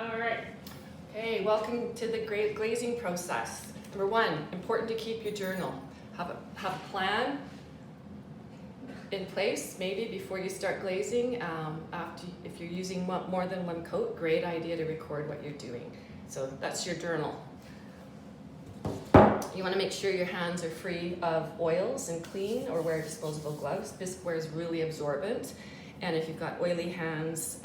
All right. Okay, welcome to the glazing process. Number one, important to keep your journal. Have a plan in place, maybe before you start glazing. If you're using more than one coat, great idea to record what you're doing. So that's your journal. You want to make sure your hands are free of oils and clean, or wear disposable gloves. Bisqueware is really absorbent. And if you've got oily hands,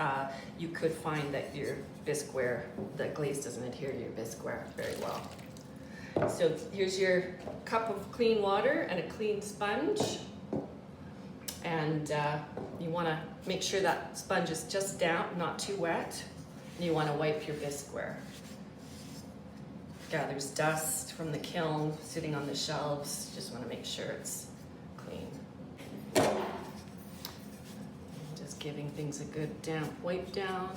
you could find that your bisqueware, the glaze doesn't adhere to your bisqueware very well. So here's your cup of clean water and a clean sponge. And you want to make sure that sponge is just damp, not too wet. And you want to wipe your bisqueware. Gathers dust from the kiln sitting on the shelves. Just want to make sure it's clean. Just giving things a good damp wipe down,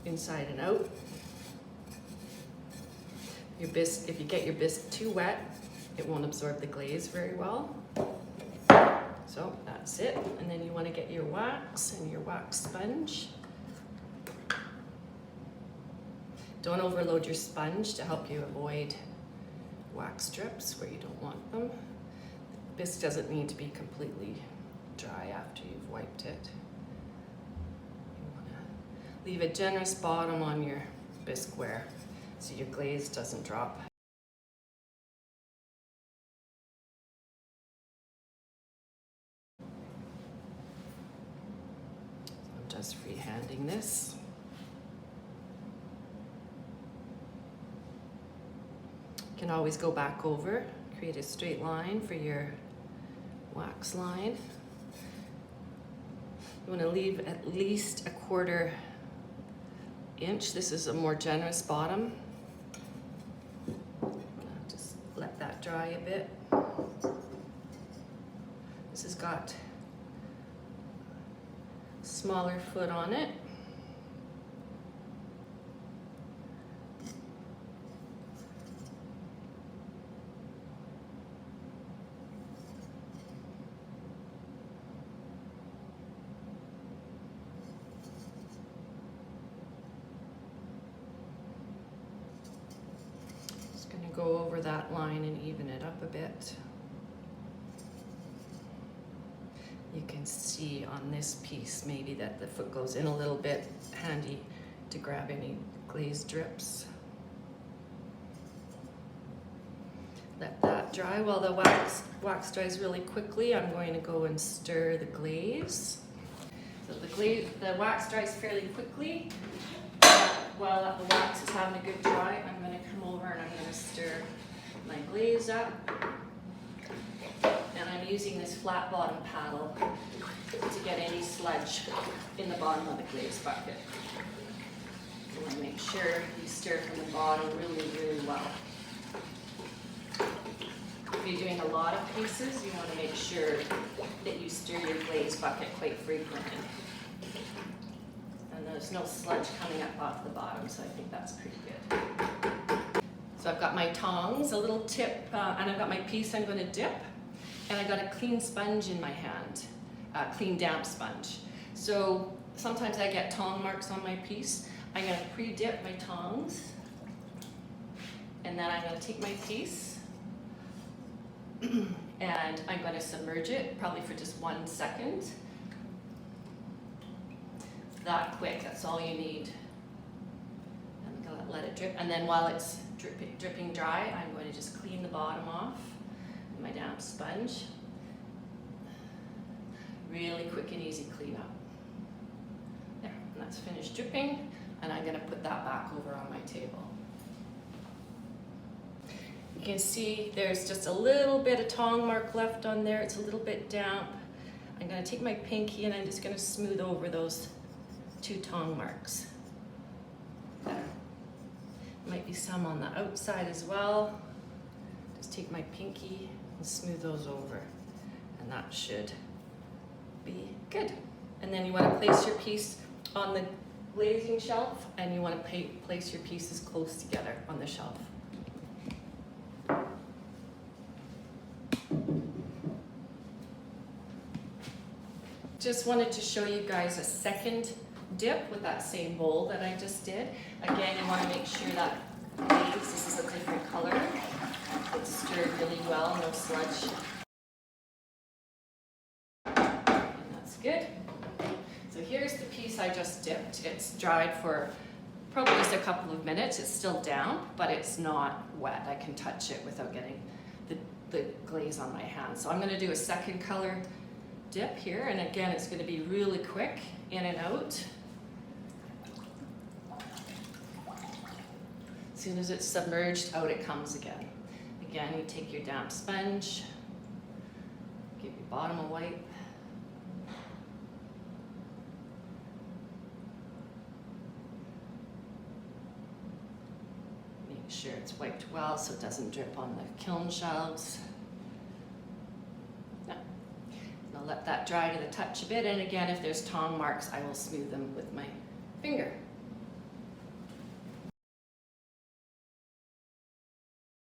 inside and out. If you get your bisque too wet, it won't absorb the glaze very well. So that's it. And then you want to get your wax and your wax sponge. Don't overload your sponge to help you avoid wax strips where you don't want them. The bisque doesn't need to be completely dry after you've wiped it. You want to leave a generous bottom on your bisqueware so your glaze doesn't drop. So I'm just freehanding this. You can always go back over, create a straight line for your wax line. You want to leave at least a 1/4 inch. This is a more generous bottom. Just let that dry a bit. This has got a smaller foot on it. Go over that line and even it up a bit. You can see on this piece maybe that the foot goes in a little bit, handy to grab any glaze drips. Let that dry. While the wax dries really quickly, I'm going to go and stir the glaze. So the wax dries fairly quickly. While the wax is having a good dry, I'm going to come over and I'm going to stir my glaze up. And I'm using this flat bottom paddle to get any sludge in the bottom of the glaze bucket. You want to make sure you stir from the bottom really, really well. If you're doing a lot of pieces, you want to make sure that you stir your glaze bucket quite frequently. And there's no sludge coming up off the bottom, so I think that's pretty good. So I've got my tongs, a little tip, and I've got my piece I'm going to dip, and I've got a clean sponge in my hand, clean damp sponge. So sometimes I get tong marks on my piece. I'm going to pre-dip my tongs, and then I'm going to take my piece, and I'm going to submerge it, probably for just 1 second. That quick, that's all you need. I'm going to let it drip, and then while it's dripping dry, I'm going to just clean the bottom off with my damp sponge. Really quick and easy cleanup. There, and that's finished dripping, and I'm going to put that back over on my table. You can see there's just a little bit of tong mark left on there. It's a little bit damp. I'm going to take my pinky and I'm just going to smooth over those 2 tong marks. There. Might be some on the outside as well. Just take my pinky and smooth those over, and that should be good. And then you want to place your piece on the glazing shelf, and you want to place your pieces close together on the shelf. Just wanted to show you guys a second dip with that same bowl that I just did. Again, you want to make sure that glaze, this is a different color, it's stirred really well, no sludge. And that's good. So here's the piece I just dipped. It's dried for probably just a couple of minutes. It's still down, but it's not wet. I can touch it without getting the glaze on my hand. So I'm going to do a second color dip here, and again, it's going to be really quick, in and out. As soon as it's submerged, out it comes again. Again, you take your damp sponge, give your bottom a wipe. Make sure it's wiped well so it doesn't drip on the kiln shelves. Now, I'll let that dry to the touch a bit, and again, if there's tong marks, I will smooth them with my finger.